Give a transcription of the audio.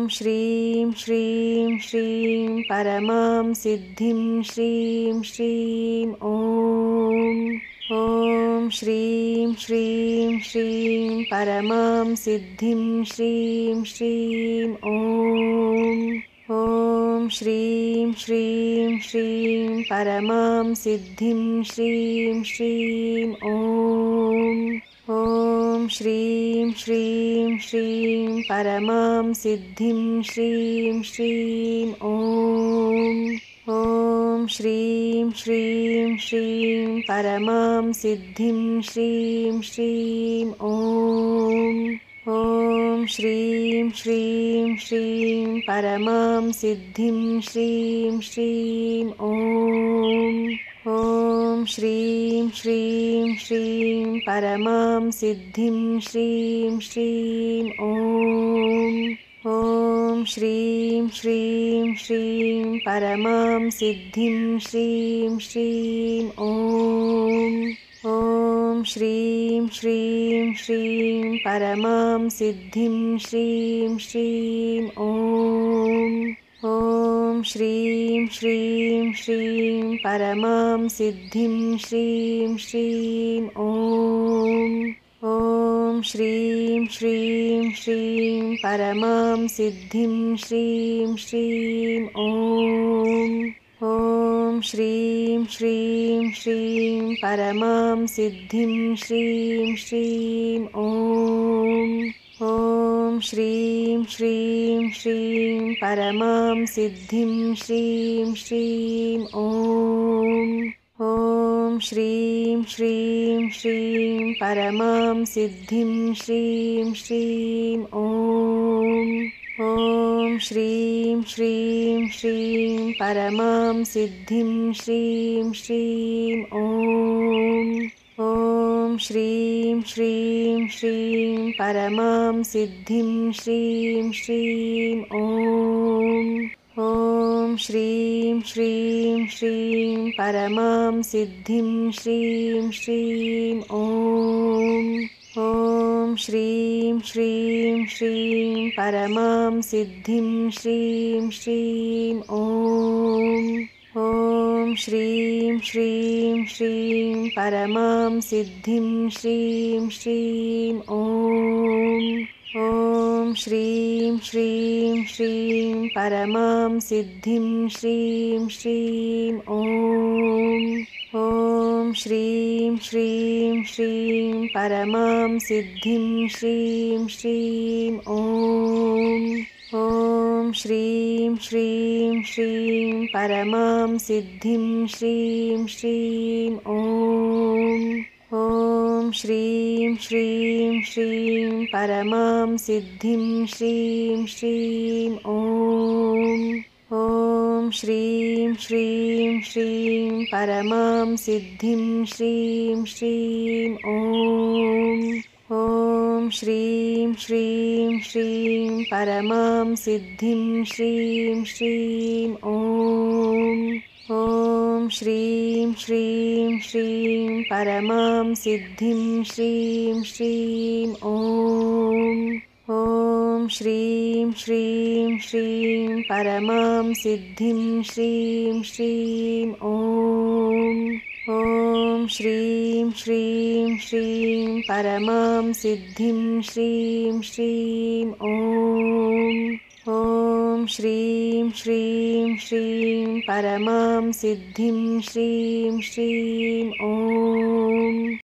श्रीं श्रीं श्रीं परमां सिद्धिं श्रीं श्रीं ॐ श्रीं श्रीं श्रीं परमां सिद्धिं श्रीं श्रीं ॐ श्रीं श्रीं श्रीं परमां सिद्धिं श्रीं श्रीं ॐ श्रीं श्रीं श्रीं परमां सिद्धिं श्रीं श्रीं ॐ श्रीं श्रीं श्रीं परमां सिद्धिं श्रीं श्रीं ॐ श्रीं श्रीं श्रीं परमां सिद्धिं श्रीं श्रीं ॐ श्रीं श्रीं श्रीं परमां सिद्धिं श्रीं श्रीं ॐ श्रीं श्रीं श्रीं परमां सिद्धिं श्रीं श्रीं ॐ श्रीं श्रीं श्रीं परमां सिद्धिं श्रीं श्रीं ॐ श्रीं श्रीं श्रीं परमां सिद्धिं श्रीं श्रीं ॐ श्रीं श्रीं श्रीं परमां सिद्धिं श्रीं श्रीं ॐ श्रीं श्रीं श्रीं परमां सिद्धिं श्रीं श्रीं ॐ श्रीं श्रीं श्रीं परमां सिद्धिं श्रीं श्रीं ॐ श्रीं श्रीं श्रीं परमां सिद्धिं श्रीं श्रीं ॐ श्रीं श्रीं श्रीं परमां सिद्धिं श्रीं श्रीं ॐ श्रीं श्रीं श्रीं परमां सिद्धिं श्रीं श्रीं ॐ श्रीं श्रीं श्रीं परमां सिद्धिं श्रीं श्रीं ॐ श्रीं श्रीं श्रीं परमां सिद्धिं श्रीं श्रीं ॐ श्रीं श्रीं श्रीं परमां सिद्धिं श्रीं श्रीं ॐ श्रीं श्रीं श्रीं परमां सिद्धिं श्रीं श्रीं ॐ श्रीं श्रीं श्रीं परमां सिद्धिं श्रीं श्रीं ॐ श्रीं श्रीं श्रीं परमां सिद्धिं श्रीं श्रीं ॐ श्रीं श्रीं श्रीं परमां सिद्धिं श्रीं श्रीं ॐ श्रीं श्रीं श्रीं परमां सिद्धिं श्रीं श्रीं ॐ श्रीं श्रीं श्रीं परमां सिद्धिं श्रीं श्रीं ॐ श्रीं श्रीं श्रीं परमां सिद्धिं श्रीं श्रीं ॐ श्रीं श्रीं श्रीं परमां सिद्धिं श्रीं श्रीं ॐ श्रीं श्रीं श्रीं परमां सिद्धिं श्रीं श्रीं ॐ श्रीं श्रीं श्रीं परमां सिद्धिं श्रीं श्रीं